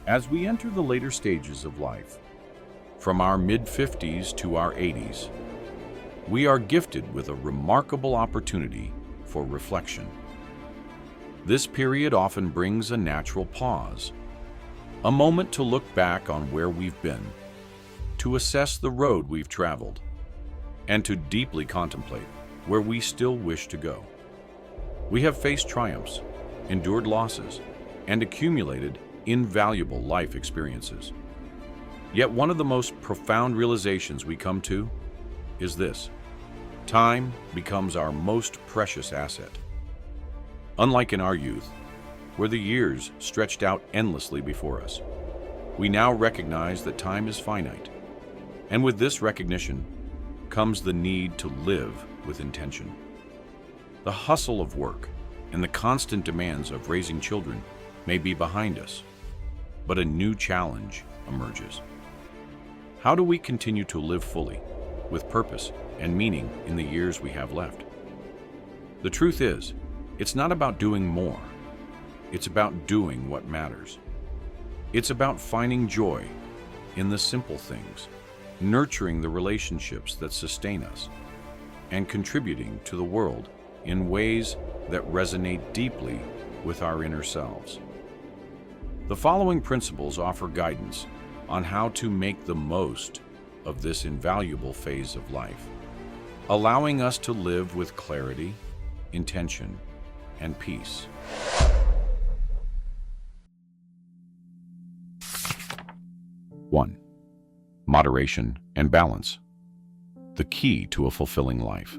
As we enter the later stages of life, from our mid-50s to our 80s, we are gifted with a remarkable opportunity for reflection. This period often brings a natural pause, a moment to look back on where we've been, to assess the road we've traveled, and to deeply contemplate where we still wish to go. We have faced triumphs, endured losses, and accumulated invaluable life experiences. Yet one of the most profound realizations we come to is this: time becomes our most precious asset. Unlike in our youth, where the years stretched out endlessly before us, we now recognize that time is finite. And with this recognition comes the need to live with intention. The hustle of work and the constant demands of raising children may be behind us, but a new challenge emerges. How do we continue to live fully, with purpose and meaning in the years we have left? The truth is, it's not about doing more. It's about doing what matters. It's about finding joy in the simple things, nurturing the relationships that sustain us, and contributing to the world in ways that resonate deeply with our inner selves. The following principles offer guidance on how to make the most of this invaluable phase of life, allowing us to live with clarity, intention, and peace. 1. Moderation and balance, the key to a fulfilling life.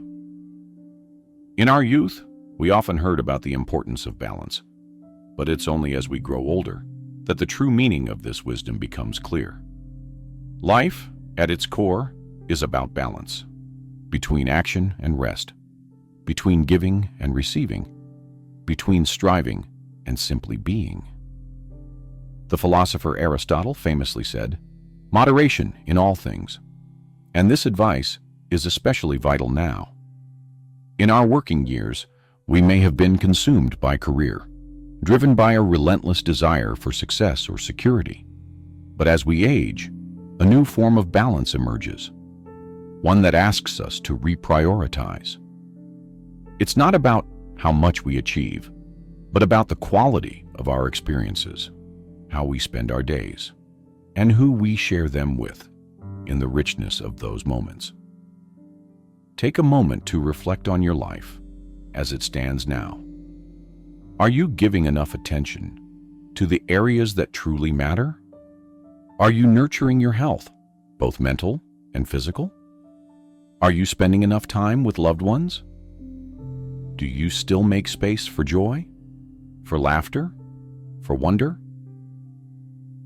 In our youth, we often heard about the importance of balance, but it's only as we grow older that the true meaning of this wisdom becomes clear. Life, at its core, is about balance, between action and rest, between giving and receiving, between striving and simply being. The philosopher Aristotle famously said, "Moderation in all things," and this advice is especially vital now. In our working years, we may have been consumed by career, driven by a relentless desire for success or security. But as we age, a new form of balance emerges, one that asks us to reprioritize. It's not about how much we achieve, but about the quality of our experiences, how we spend our days, and who we share them with in the richness of those moments. Take a moment to reflect on your life as it stands now. Are you giving enough attention to the areas that truly matter? Are you nurturing your health, both mental and physical? Are you spending enough time with loved ones? Do you still make space for joy, for laughter, for wonder?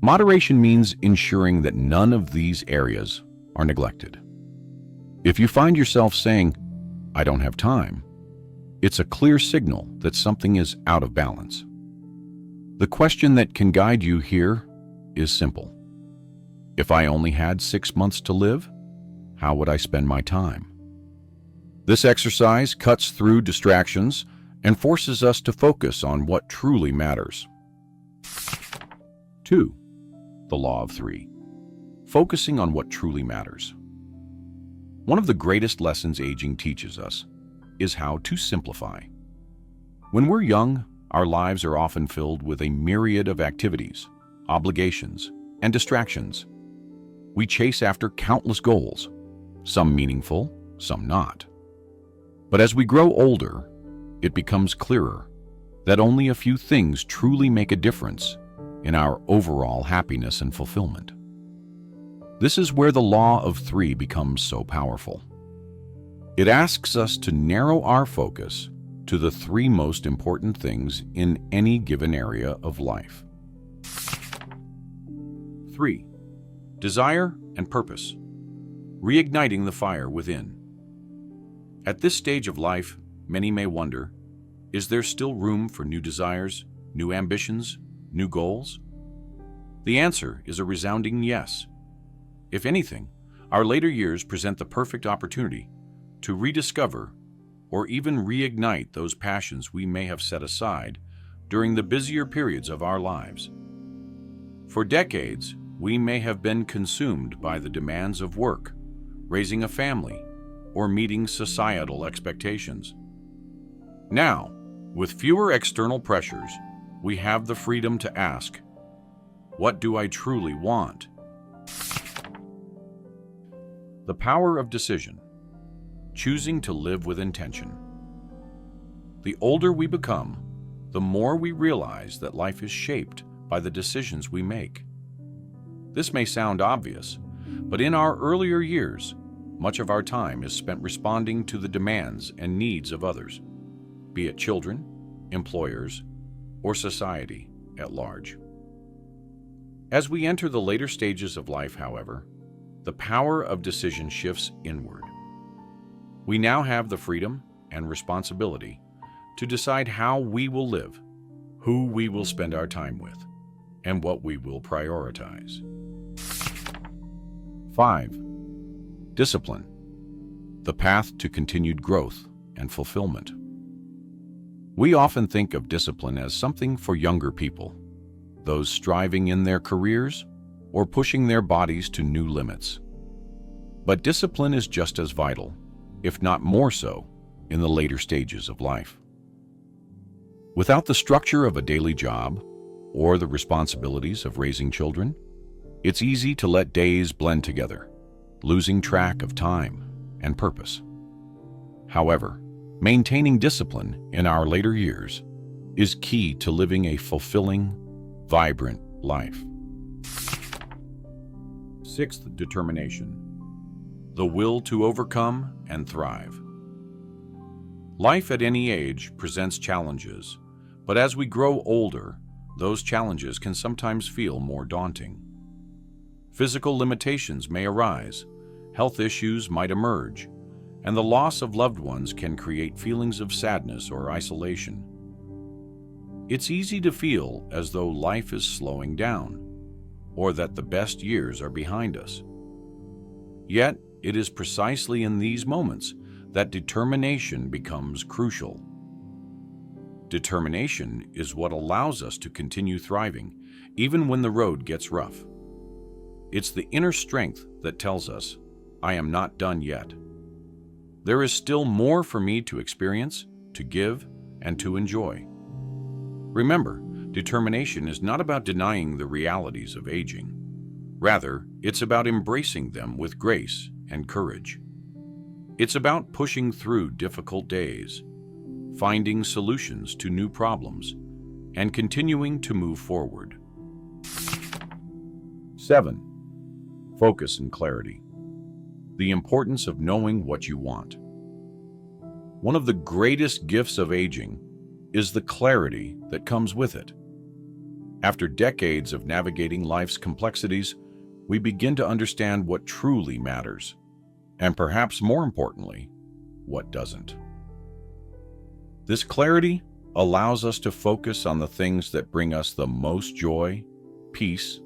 Moderation means ensuring that none of these areas are neglected. If you find yourself saying, "I don't have time," it's a clear signal that something is out of balance. The question that can guide you here is simple. If I only had 6 months to live, how would I spend my time? This exercise cuts through distractions and forces us to focus on what truly matters. 2. The Law of 3. Focusing on what truly matters. One of the greatest lessons aging teaches us is how to simplify. When we're young, our lives are often filled with a myriad of activities, obligations, and distractions. We chase after countless goals, some meaningful, some not. But as we grow older, it becomes clearer that only a few things truly make a difference in our overall happiness and fulfillment. This is where the Law of 3 becomes so powerful. It asks us to narrow our focus to the 3 most important things in any given area of life. 3. Desire and purpose. Reigniting the fire within. At this stage of life, many may wonder, is there still room for new desires, new ambitions, new goals? The answer is a resounding yes. If anything, our later years present the perfect opportunity to rediscover or even reignite those passions we may have set aside during the busier periods of our lives. For decades, we may have been consumed by the demands of work, raising a family, or meeting societal expectations. Now, with fewer external pressures, we have the freedom to ask, what do I truly want? The power of decision, choosing to live with intention. The older we become, the more we realize that life is shaped by the decisions we make. This may sound obvious, but in our earlier years, much of our time is spent responding to the demands and needs of others, be it children, employers, or society at large. As we enter the later stages of life, however, the power of decision shifts inward. We now have the freedom and responsibility to decide how we will live, who we will spend our time with, and what we will prioritize. 5. Discipline, the path to continued growth and fulfillment. We often think of discipline as something for younger people, those striving in their careers or pushing their bodies to new limits. But discipline is just as vital, if not more so, in the later stages of life. Without the structure of a daily job or the responsibilities of raising children, it's easy to let days blend together, losing track of time and purpose. However, maintaining discipline in our later years is key to living a fulfilling, vibrant life. 6th, determination, the will to overcome and thrive. Life at any age presents challenges, but as we grow older, those challenges can sometimes feel more daunting. Physical limitations may arise, health issues might emerge, and the loss of loved ones can create feelings of sadness or isolation. It's easy to feel as though life is slowing down, or that the best years are behind us. Yet, it is precisely in these moments that determination becomes crucial. Determination is what allows us to continue thriving, even when the road gets rough. It's the inner strength that tells us, I am not done yet. There is still more for me to experience, to give, and to enjoy. Remember, determination is not about denying the realities of aging. Rather, it's about embracing them with grace and courage. It's about pushing through difficult days, finding solutions to new problems, and continuing to move forward. 7. Focus and clarity, the importance of knowing what you want. One of the greatest gifts of aging is the clarity that comes with it. After decades of navigating life's complexities, we begin to understand what truly matters, and perhaps more importantly, what doesn't. This clarity allows us to focus on the things that bring us the most joy, peace,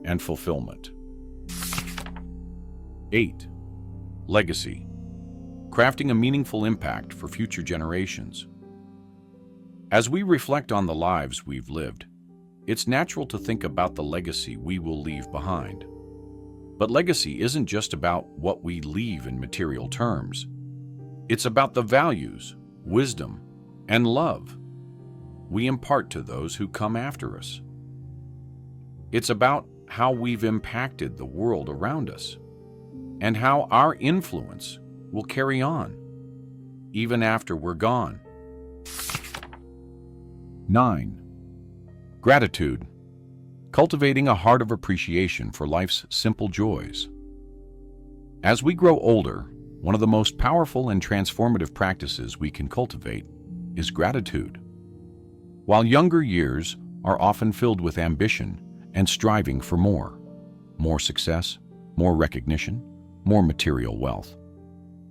and fulfillment. 8. Legacy, crafting a meaningful impact for future generations. As we reflect on the lives we've lived, it's natural to think about the legacy we will leave behind. But legacy isn't just about what we leave in material terms. It's about the values, wisdom, and love we impart to those who come after us. It's about how we've impacted the world around us, and how our influence will carry on, even after we're gone. 9. Gratitude, cultivating a heart of appreciation for life's simple joys. As we grow older, one of the most powerful and transformative practices we can cultivate is gratitude. While younger years are often filled with ambition and striving for more success, more recognition, more material wealth,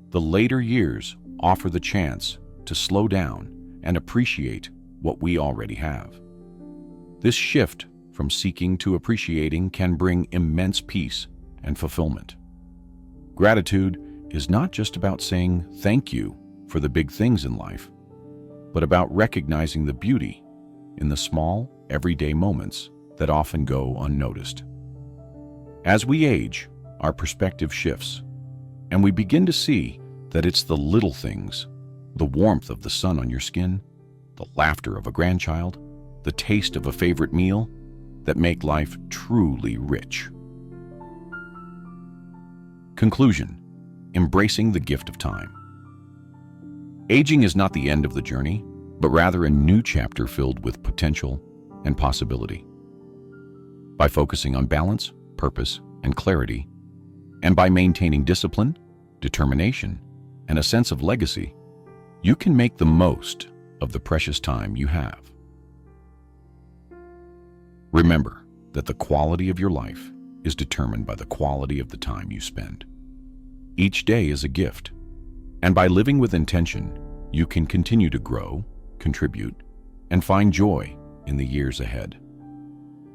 the later years offer the chance to slow down and appreciate what we already have. This shift from seeking to appreciating can bring immense peace and fulfillment. Gratitude is not just about saying thank you for the big things in life, but about recognizing the beauty in the small, everyday moments that often go unnoticed. As we age, our perspective shifts, and we begin to see that it's the little things, the warmth of the sun on your skin, the laughter of a grandchild, the taste of a favorite meal, that make life truly rich. Conclusion: embracing the gift of time. Aging is not the end of the journey, but rather a new chapter filled with potential and possibility. By focusing on balance, purpose, and clarity, and by maintaining discipline, determination, and a sense of legacy, you can make the most of the precious time you have. Remember that the quality of your life is determined by the quality of the time you spend. Each day is a gift, and by living with intention, you can continue to grow, contribute, and find joy in the years ahead.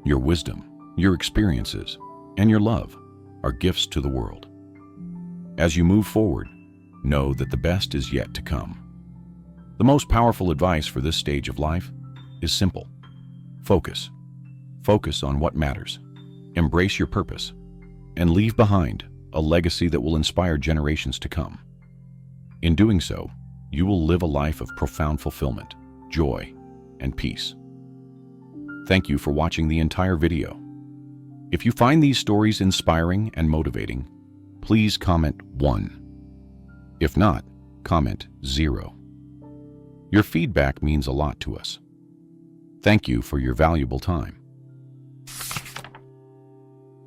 Your wisdom, your experiences, and your love are gifts to the world. As you move forward, know that the best is yet to come. The most powerful advice for this stage of life is simple: focus. Focus on what matters. Embrace your purpose, and leave behind a legacy that will inspire generations to come. In doing so, you will live a life of profound fulfillment, joy, and peace. Thank you for watching the entire video. If you find these stories inspiring and motivating, please comment 1. If not, comment 0. Your feedback means a lot to us. Thank you for your valuable time.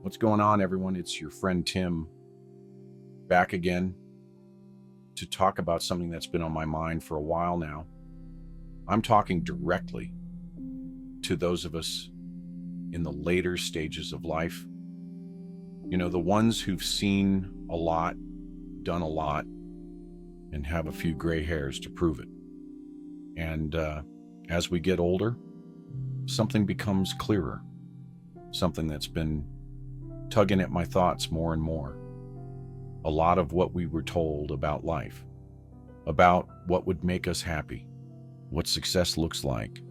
What's going on, everyone? It's your friend Tim, back again to talk about something that's been on my mind for a while now. I'm talking directly to those of us in the later stages of life. You know, the ones who've seen a lot, done a lot, and have a few gray hairs to prove it. And as we get older, something becomes clearer, something that's been tugging at my thoughts more and more. A lot of what we were told about life, about what would make us happy, what success looks like,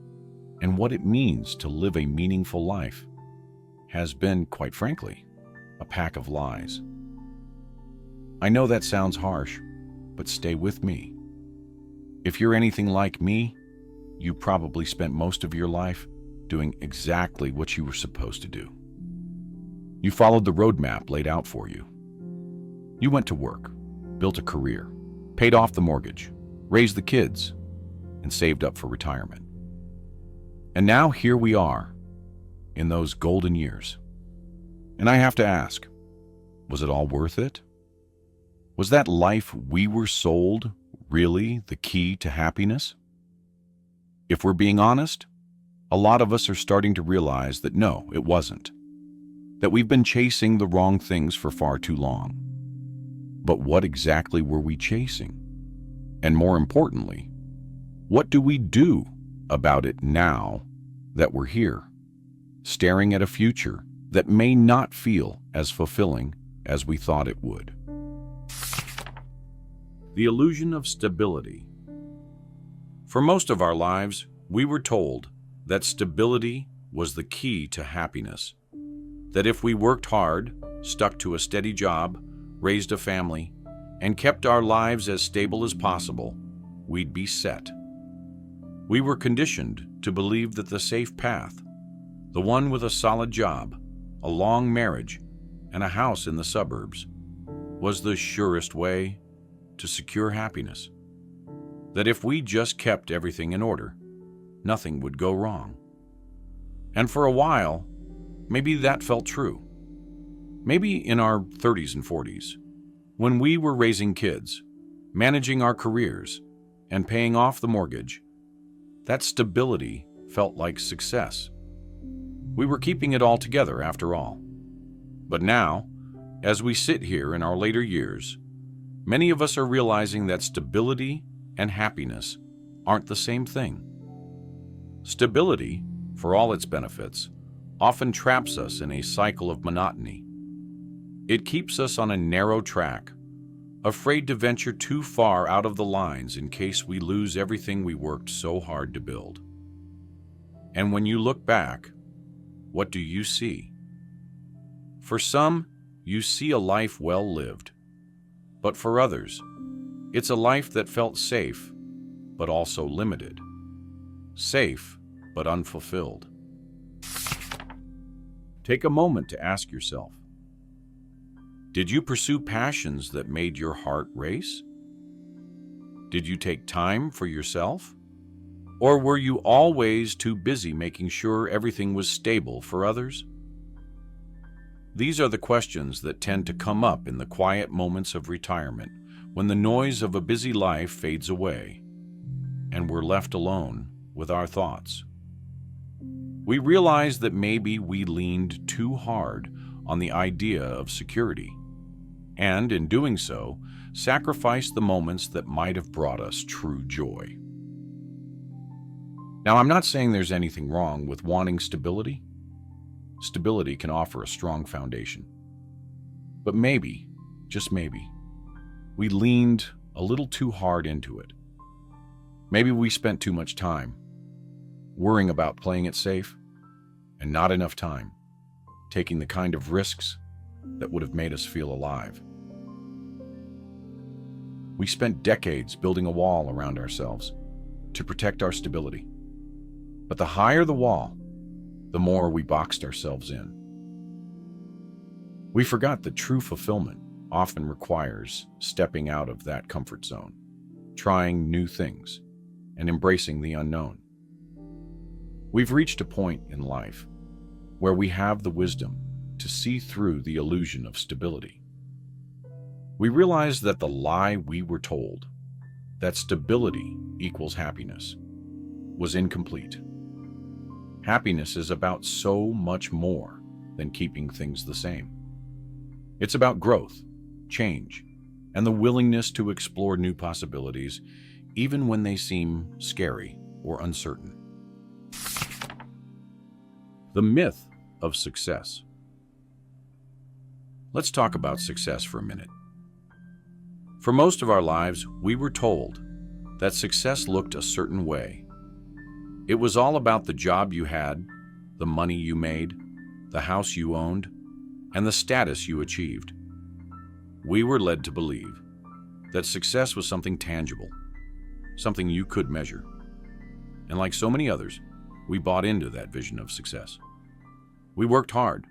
and what it means to live a meaningful life, has been, quite frankly, a pack of lies. I know that sounds harsh, but stay with me. If you're anything like me, you probably spent most of your life doing exactly what you were supposed to do. You followed the roadmap laid out for you. You went to work, built a career, paid off the mortgage, raised the kids, and saved up for retirement. And now here we are, in those golden years. And I have to ask, was it all worth it? Was that life we were sold really the key to happiness? If we're being honest, a lot of us are starting to realize that no, it wasn't. That we've been chasing the wrong things for far too long. But what exactly were we chasing? And more importantly, what do we do about it now that we're here, staring at a future that may not feel as fulfilling as we thought it would? The illusion of stability. For most of our lives, we were told that stability was the key to happiness. That if we worked hard, stuck to a steady job, raised a family, and kept our lives as stable as possible, we'd be set. We were conditioned to believe that the safe path, the one with a solid job, a long marriage, and a house in the suburbs, was the surest way to secure happiness. That if we just kept everything in order, nothing would go wrong. And for a while, maybe that felt true. Maybe in our 30s and 40s, when we were raising kids, managing our careers, and paying off the mortgage, that stability felt like success. We were keeping it all together after all. But now, as we sit here in our later years, many of us are realizing that stability and happiness aren't the same thing. Stability, for all its benefits, often traps us in a cycle of monotony. It keeps us on a narrow track, afraid to venture too far out of the lines in case we lose everything we worked so hard to build. And when you look back, what do you see? For some, you see a life well lived. But for others, it's a life that felt safe, but also limited. Safe, but unfulfilled. Take a moment to ask yourself, did you pursue passions that made your heart race? Did you take time for yourself? Or were you always too busy making sure everything was stable for others? These are the questions that tend to come up in the quiet moments of retirement, when the noise of a busy life fades away, and we're left alone with our thoughts. We realize that maybe we leaned too hard on the idea of security, and in doing so, sacrificed the moments that might have brought us true joy. Now, I'm not saying there's anything wrong with wanting stability. Stability can offer a strong foundation. But maybe, just maybe, we leaned a little too hard into it. Maybe we spent too much time worrying about playing it safe and not enough time taking the kind of risks that would have made us feel alive. We spent decades building a wall around ourselves to protect our stability. But the higher the wall, the more we boxed ourselves in. We forgot that true fulfillment often requires stepping out of that comfort zone, trying new things, and embracing the unknown. We've reached a point in life where we have the wisdom to see through the illusion of stability. We realize that the lie we were told, that stability equals happiness, was incomplete. Happiness is about so much more than keeping things the same. It's about growth, change, and the willingness to explore new possibilities, even when they seem scary or uncertain. The myth of success. Let's talk about success for a minute. For most of our lives, we were told that success looked a certain way. It was all about the job you had, the money you made, the house you owned, and the status you achieved. We were led to believe that success was something tangible, something you could measure. And like so many others, we bought into that vision of success. We worked hard,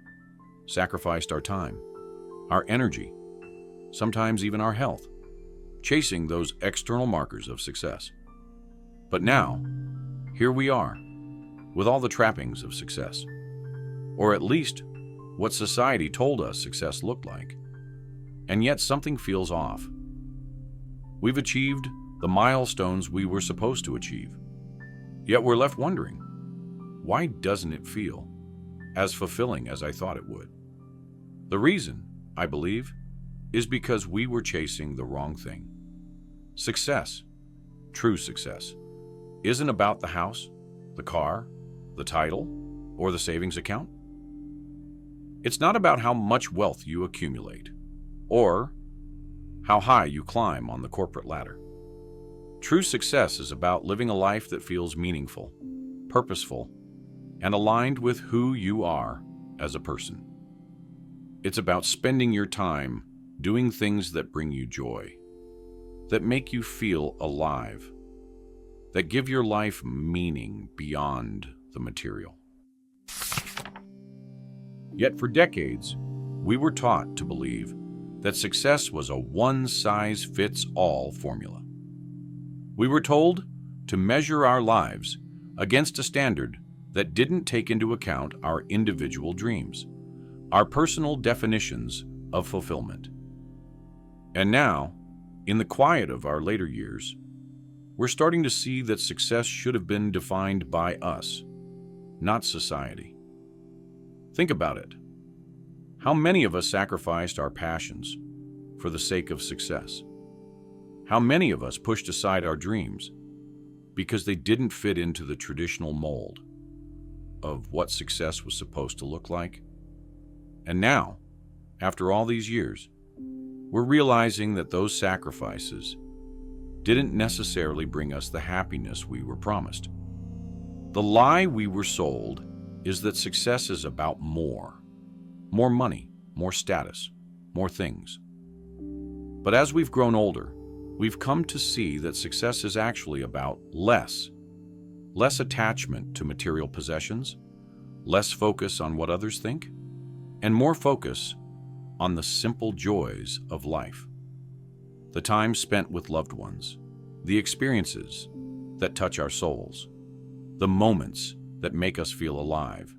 sacrificed our time, our energy, sometimes even our health, chasing those external markers of success. But now, here we are, with all the trappings of success, or at least what society told us success looked like. And yet something feels off. We've achieved the milestones we were supposed to achieve, yet we're left wondering, why doesn't it feel as fulfilling as I thought it would? The reason, I believe, is because we were chasing the wrong thing. Success, true success, isn't about the house, the car, the title, or the savings account. It's not about how much wealth you accumulate, or how high you climb on the corporate ladder. True success is about living a life that feels meaningful, purposeful, and aligned with who you are as a person. It's about spending your time doing things that bring you joy, that make you feel alive, that give your life meaning beyond the material. Yet for decades, we were taught to believe that success was a one-size-fits-all formula. We were told to measure our lives against a standard that didn't take into account our individual dreams, our personal definitions of fulfillment. And now, in the quiet of our later years, we're starting to see that success should have been defined by us, not society. Think about it. How many of us sacrificed our passions for the sake of success? How many of us pushed aside our dreams because they didn't fit into the traditional mold of what success was supposed to look like? And now, after all these years, we're realizing that those sacrifices didn't necessarily bring us the happiness we were promised. The lie we were sold is that success is about more. More money, more status, more things. But as we've grown older, we've come to see that success is actually about less. Less attachment to material possessions, less focus on what others think, and more focus on the simple joys of life. The time spent with loved ones, the experiences that touch our souls, the moments that make us feel alive.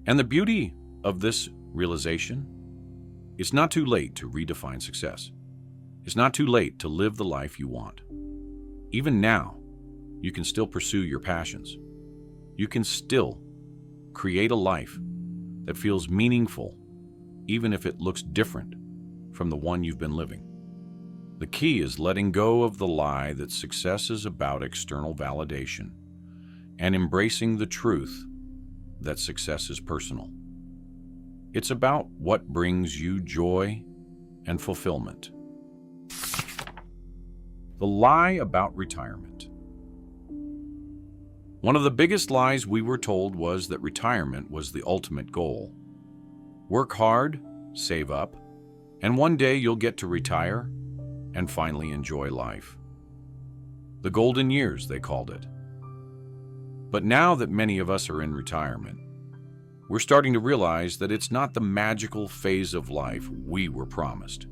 And the beauty of this realization, it's not too late to redefine success. It's not too late to live the life you want. Even now, you can still pursue your passions. You can still create a life that feels meaningful, even if it looks different from the one you've been living. The key is letting go of the lie that success is about external validation and embracing the truth that success is personal. It's about what brings you joy and fulfillment. The lie about retirement. One of the biggest lies we were told was that retirement was the ultimate goal. Work hard, save up, and one day you'll get to retire and finally enjoy life. The golden years, they called it. But now that many of us are in retirement, we're starting to realize that it's not the magical phase of life we were promised.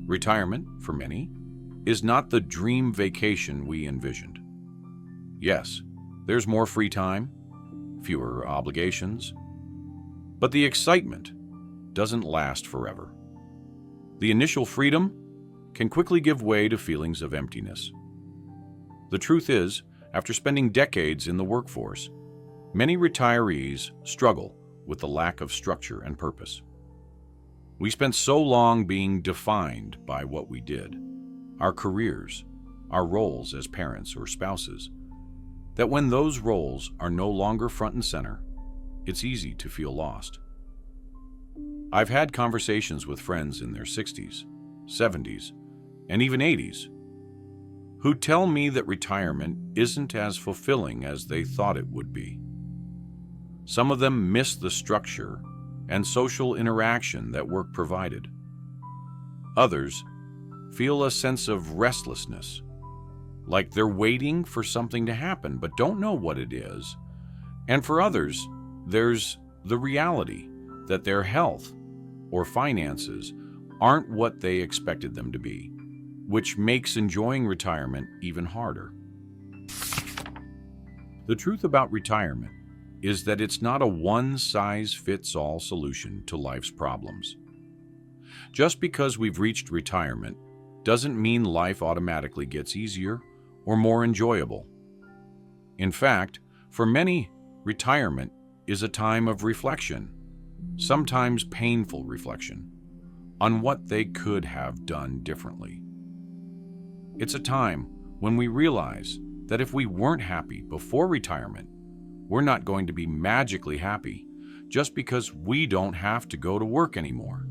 Retirement, for many, is not the dream vacation we envisioned. Yes, there's more free time, fewer obligations, but the excitement doesn't last forever. The initial freedom can quickly give way to feelings of emptiness. The truth is, after spending decades in the workforce, many retirees struggle with the lack of structure and purpose. We spent so long being defined by what we did, our careers, our roles as parents or spouses, that when those roles are no longer front and center, it's easy to feel lost. I've had conversations with friends in their 60s, 70s, and even 80s who tell me that retirement isn't as fulfilling as they thought it would be. Some of them miss the structure and social interaction that work provided. Others feel a sense of restlessness, like they're waiting for something to happen but don't know what it is. And for others, there's the reality that their health or finances aren't what they expected them to be, which makes enjoying retirement even harder. The truth about retirement is that it's not a one-size-fits-all solution to life's problems. Just because we've reached retirement doesn't mean life automatically gets easier or more enjoyable. In fact, for many, retirement is a time of reflection, sometimes painful reflection, on what they could have done differently. It's a time when we realize that if we weren't happy before retirement, we're not going to be magically happy just because we don't have to go to work anymore.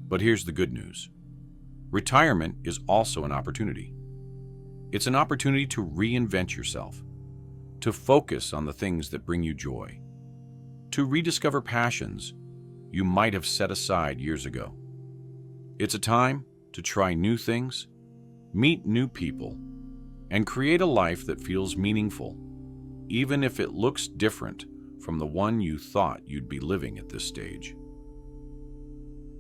But here's the good news. Retirement is also an opportunity. It's an opportunity to reinvent yourself, to focus on the things that bring you joy, to rediscover passions you might have set aside years ago. It's a time to try new things, meet new people, and create a life that feels meaningful, even if it looks different from the one you thought you'd be living at this stage.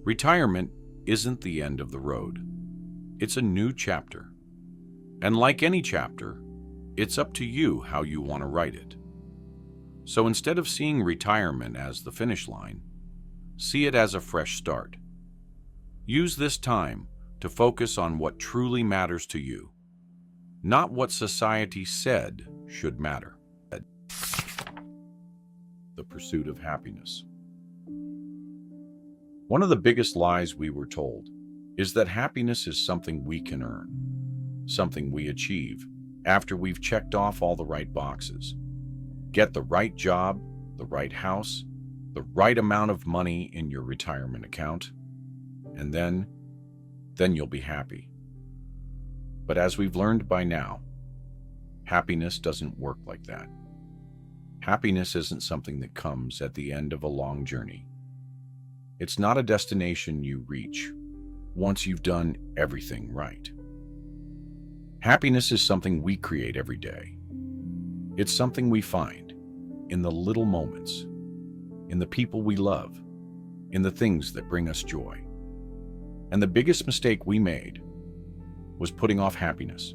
Retirement isn't the end of the road. It's a new chapter. And like any chapter, it's up to you how you want to write it. So instead of seeing retirement as the finish line, see it as a fresh start. Use this time to focus on what truly matters to you, not what society said should matter. The pursuit of happiness. One of the biggest lies we were told is that happiness is something we can earn, something we achieve after we've checked off all the right boxes. Get the right job, the right house, the right amount of money in your retirement account, and then you'll be happy. But as we've learned by now, happiness doesn't work like that. Happiness isn't something that comes at the end of a long journey. It's not a destination you reach once you've done everything right. Happiness is something we create every day. It's something we find in the little moments, in the people we love, in the things that bring us joy. And the biggest mistake we made was putting off happiness,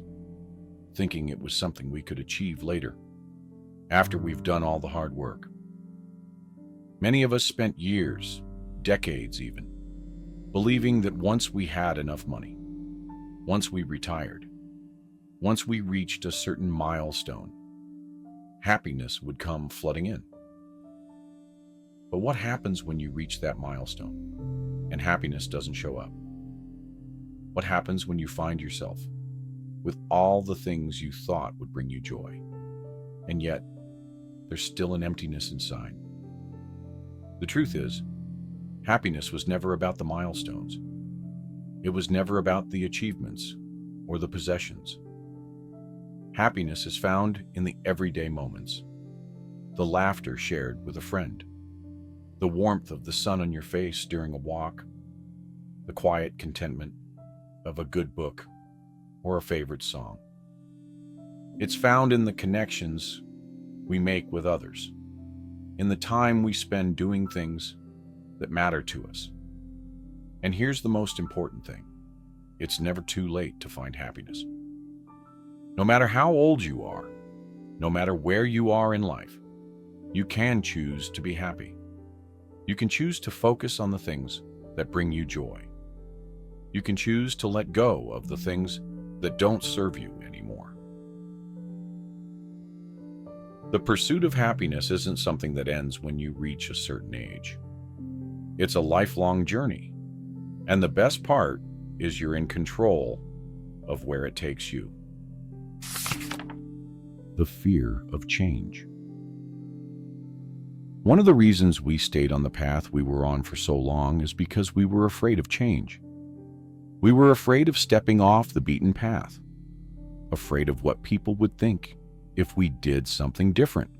thinking it was something we could achieve later, after we've done all the hard work. Many of us spent years, decades even, believing that once we had enough money, once we retired, once we reached a certain milestone, happiness would come flooding in. But what happens when you reach that milestone and happiness doesn't show up? What happens when you find yourself with all the things you thought would bring you joy, and yet there's still an emptiness inside? The truth is, happiness was never about the milestones. It was never about the achievements or the possessions. Happiness is found in the everyday moments, the laughter shared with a friend, the warmth of the sun on your face during a walk, the quiet contentment of a good book or a favorite song. It's found in the connections we make with others, in the time we spend doing things that matter to us. And here's the most important thing: it's never too late to find happiness. No matter how old you are, no matter where you are in life, you can choose to be happy. You can choose to focus on the things that bring you joy. You can choose to let go of the things that don't serve you anymore. The pursuit of happiness isn't something that ends when you reach a certain age. It's a lifelong journey, and the best part is you're in control of where it takes you. The fear of change. One of the reasons we stayed on the path we were on for so long is because we were afraid of change. We were afraid of stepping off the beaten path, afraid of what people would think if we did something different.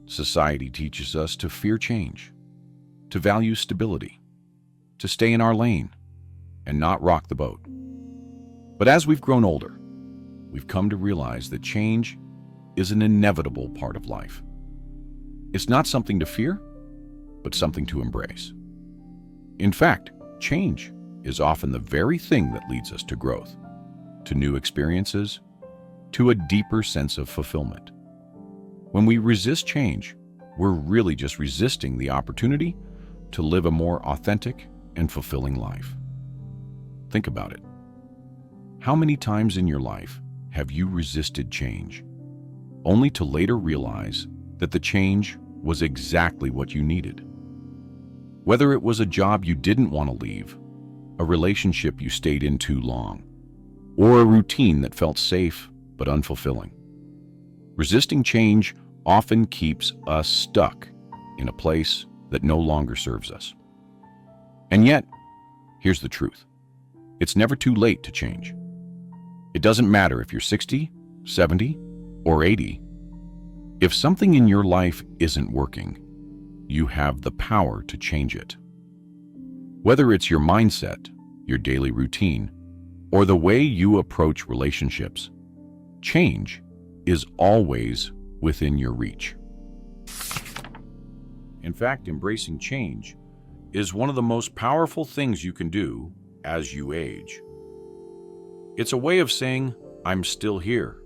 Society teaches us to fear change, to value stability, to stay in our lane and not rock the boat. But as we've grown older, we've come to realize that change is an inevitable part of life. It's not something to fear, but something to embrace. In fact, change is often the very thing that leads us to growth, to new experiences, to a deeper sense of fulfillment. When we resist change, we're really just resisting the opportunity to live a more authentic and fulfilling life. Think about it. How many times in your life have you resisted change, only to later realize that the change was exactly what you needed? Whether it was a job you didn't want to leave, a relationship you stayed in too long, or a routine that felt safe but unfulfilling. Resisting change often keeps us stuck in a place that no longer serves us. And yet, here's the truth. It's never too late to change. It doesn't matter if you're 60, 70, or 80. If something in your life isn't working, you have the power to change it. Whether it's your mindset, your daily routine, or the way you approach relationships, change is always within your reach. In fact, embracing change is one of the most powerful things you can do as you age. It's a way of saying, I'm still here,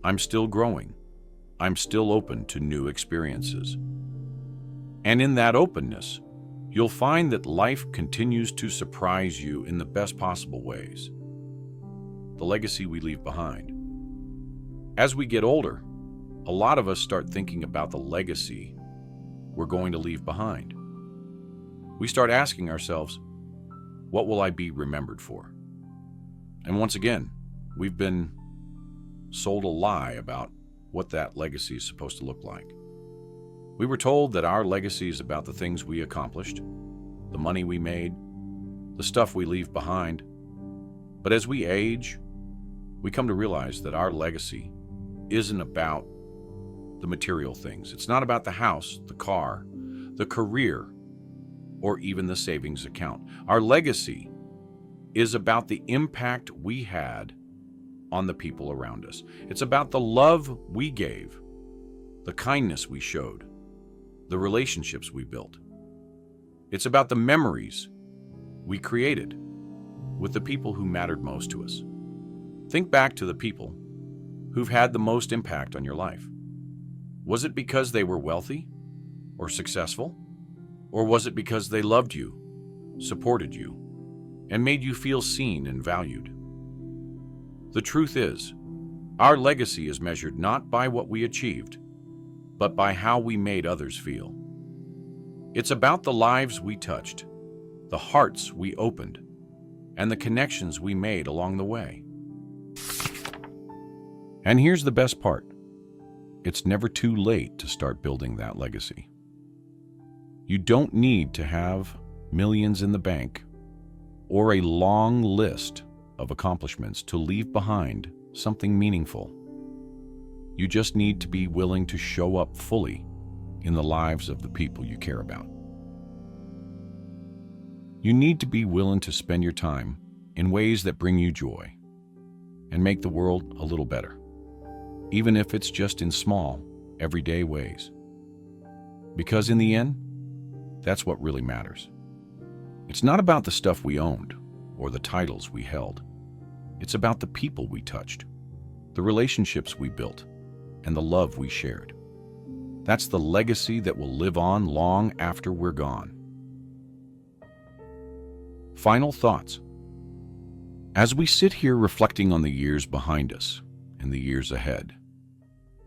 I'm still growing, I'm still open to new experiences. And in that openness, you'll find that life continues to surprise you in the best possible ways. The legacy we leave behind. As we get older, a lot of us start thinking about the legacy we're going to leave behind. We start asking ourselves, what will I be remembered for? And once again, we've been sold a lie about what that legacy is supposed to look like. We were told that our legacy is about the things we accomplished, the money we made, the stuff we leave behind. But as we age, we come to realize that our legacy isn't about the material things. It's not about the house, the car, the career, or even the savings account. Our legacy is about the impact we had on the people around us. It's about the love we gave, the kindness we showed, the relationships we built. It's about the memories we created with the people who mattered most to us. Think back to the people who've had the most impact on your life. Was it because they were wealthy or successful? Or was it because they loved you, supported you, and made you feel seen and valued? The truth is, our legacy is measured not by what we achieved, but by how we made others feel. It's about the lives we touched, the hearts we opened, and the connections we made along the way. And here's the best part. It's never too late to start building that legacy. You don't need to have millions in the bank or a long list of accomplishments to leave behind something meaningful. You just need to be willing to show up fully in the lives of the people you care about. You need to be willing to spend your time in ways that bring you joy and make the world a little better, even if it's just in small, everyday ways. Because in the end, that's what really matters. It's not about the stuff we owned or the titles we held. It's about the people we touched, the relationships we built, and the love we shared. That's the legacy that will live on long after we're gone. Final thoughts. As we sit here reflecting on the years behind us and the years ahead,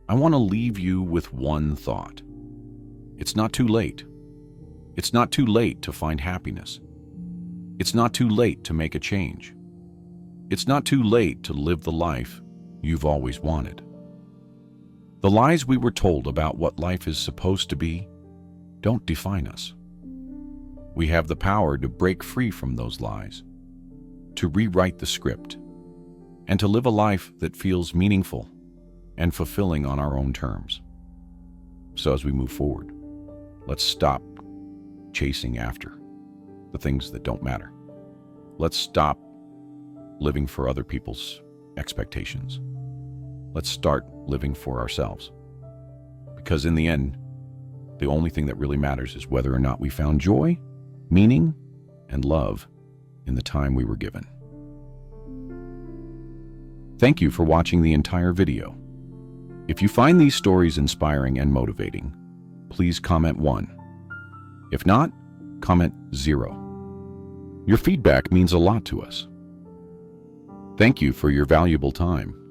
I want to leave you with one thought. It's not too late. It's not too late to find happiness. It's not too late to make a change. It's not too late to live the life you've always wanted. The lies we were told about what life is supposed to be don't define us. We have the power to break free from those lies, to rewrite the script, and to live a life that feels meaningful and fulfilling on our own terms. So as we move forward, let's stop chasing after the things that don't matter. Let's stop living for other people's expectations. Let's start living for ourselves. Because in the end, the only thing that really matters is whether or not we found joy, meaning, and love in the time we were given. Thank you for watching the entire video. If you find these stories inspiring and motivating, please comment 1. If not, comment 0. Your feedback means a lot to us. Thank you for your valuable time.